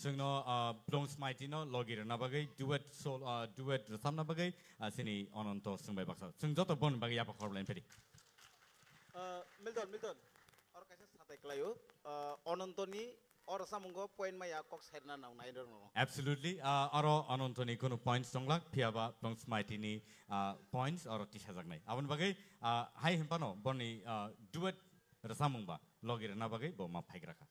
जोंनो ब्लंस माइटिनो लगिर ना बागै दुएट रसाम ना बागै सिनी अनंत सोंबाय बाक्सा जों जत बन बागै यापा खरलाइन फेरि मिल्टन और कैसे साथै क्लायो अनन्तनी और सामंगो पॉइंट मा याकक साइडना नाव नाइदर नो एब्सोल्युटली अरो अनन्तनी कोनो पॉइंट्स दंला फियाबा ब्लंस माइटिनी पॉइंट्स और टिसा जागनाय आबन बागै हाय हिमपानो बनि दुएट रसामंबा लगिर ना बागै बो मा फाइग्राखा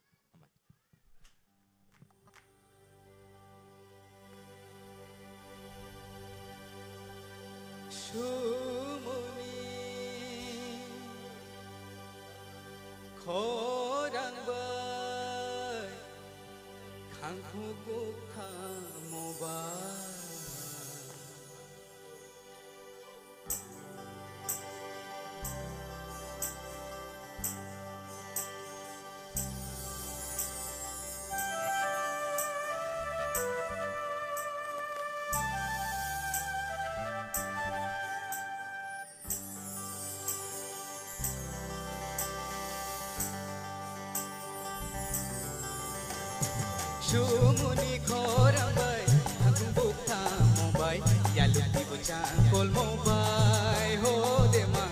Shumuni khorang bai khangku gukha moba Shumuni khorang bai khangku gukha mobai yaluti bocang kol mobai ho dema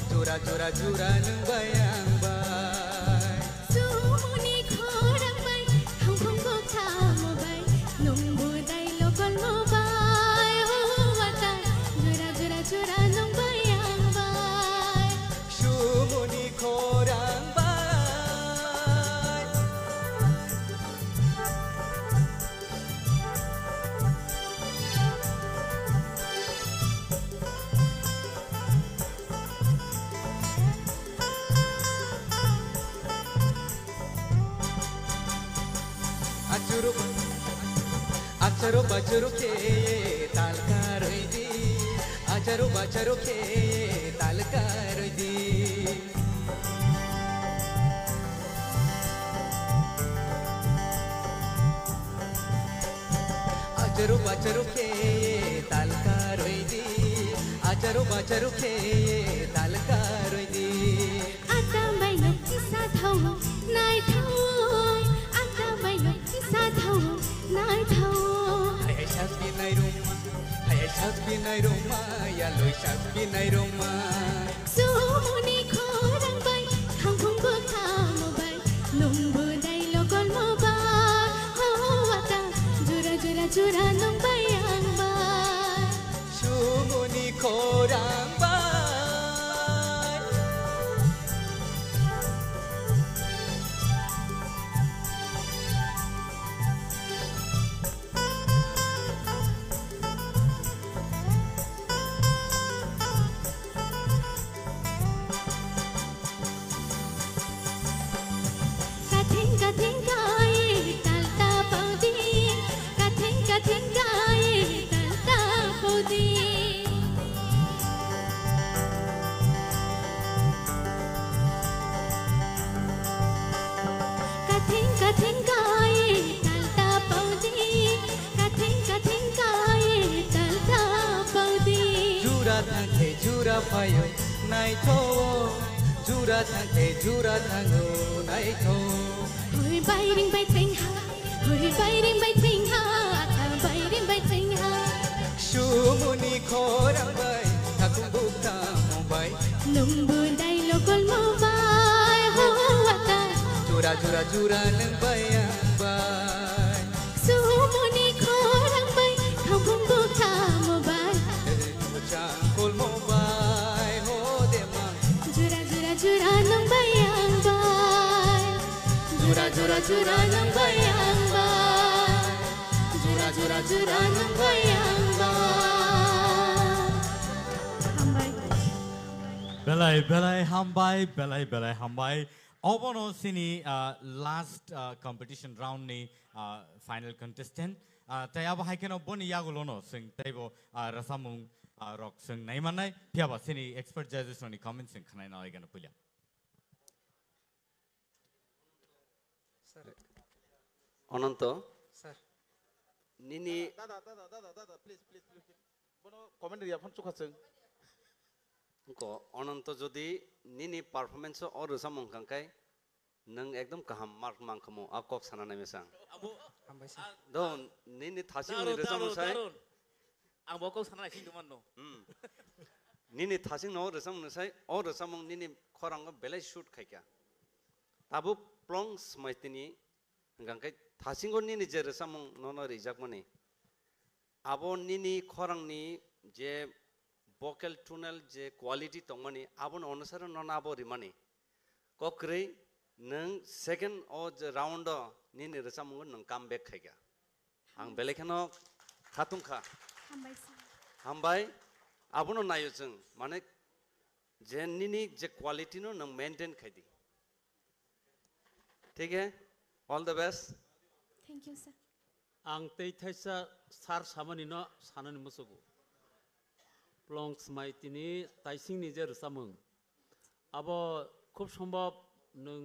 jura jura jura nung bayang bai Sumuni khorang bai khangku gukha mobai nungbu dai lokol mobai ho wata jura jura jura nung bayang bai Shumuni khorang bai Acharo bacharo ke talkaroi di Acharo bacharo ke talkaroi di Acharo bacharo ke talkaroi di Acharo bacharo ke talkaroi di Atambai nok isa thau nai thau Atambai nok isa thau nai thau Hai sas binai roma ya loi sas binai roma Sumuni khorang bai khangku gukha mobai nungbu dai lokol mobai ho wata jura jura jura nung bayang bai Shumuni khorang bai Katheng kai tal ta pau di Katheng kai tal ta pau di Katheng kai tal ta pau di Katheng kai tal ta pau di Jura thangke jura payo nai tho Jura thangke jura thango nai tho Hoi bai ring bai ting ha Hoi bai ring bai ting ha Ta bai ring bai ting ha Shumuni khorang bai thakung bukta mobai Nungbu dai lokol mobai ho wata Jura jura jura nang bayang bai Sumuni khorang bai khangku gukha mobai Bocang kol mobai ho dema Jura jura jura nung bayang bai Jura jura jura nung bayang bai Jura jura jura nung bayang bai Hambai belai hambai obono sini last competition round ni final contestant tayaba haikeno boni yagulono sing taibo rasamung rock sing naimanai phiaba sini expert judges ni comments sing khanai na igana pulya অনন্ত Sir নিনি দাদা please বনো comment রিয়াফন চুখাছং অনন্ত যদি নিনি performance অর সামং কাঙ্কাই nang ekdom kaham mark mangkamo akok sana na mesang Abo don nini thasing ni resam sai ang bokok sana sing duman no nini thasing no resam sai or resam nini khorang belai shoot khaika tabu plong smaitini gangkai thasing go nini je resam no no rijak mani abo nini khorang ni je vocal tunnel je quality tongmani abon onusara non abo rimani kokre nang second or round nini resam nang comeback khaika ang belekano khatung kha हामबाय सार hambai abono nayo jeng mane je nini je quality no nang maintain khaidi ठीक है all the best thank you sir आं तै थाइसा सार सामानि न सानानि मोसोगु plum स्माइतिनि ताइसिंनि जे रसामों आबो खूब सम्भव नों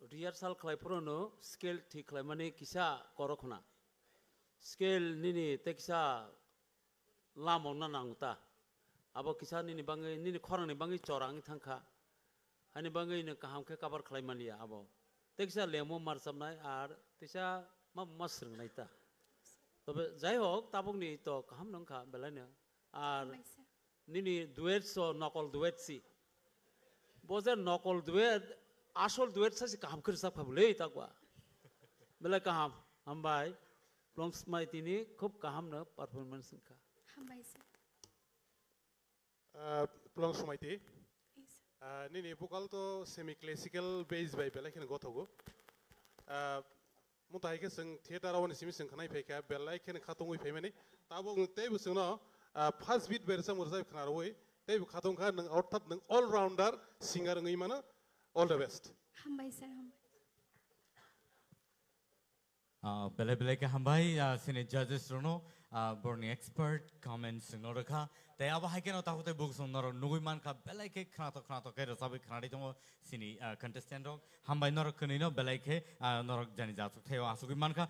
रिहार्साल खालायफोरावनो स्केल थि खालायमाने किसा करखना स्केल निनि तेकिसा लामावना नांगता आबो किसा निनि बाङै निनि खरांनि बाङै चरांनि थांखा हानि बाङै नो काहामखे काबार खालायमानिया आबो तेकिसा लेमो मारसाबनाय आर तेसा मा मास्रंनाय ता তবে যাই হোক তাবকনি তো কাহাম নংখা বেলাইনো আর हामबाय सार নিনি দুয়েট সো নকল দুয়েট সি বজে নকল দুয়েট আসল দুয়েট সাসি কাহাম করে সাফা বলে তাকবা বেলা কাহাম হামবাই প্লমস মাইতিনি খুব কাহাম ন পারফরম্যান্স নংখা हामबाय सार प्लं समाइति ए सार nini vocal to semi classical bass by belai ken gothogo mutai ke sing theater awani simi sing khanai phaika belai ken khatongui phaimani tabo tei bu singno first beat ber sam urzai khnaroi tei bu khatong kha nang orthat nang all rounder singer ngai mana all the best हामबाय सार हामबाय Bele bele ke hambai sini judges rono borni expert comments noro kha te aba haike no tahute book noro nugui man kha bele ke khana to ke sabi khanadi tongo sini contestant rok hambai noro kuni no bele ke noro jani jatu theo asugui man kha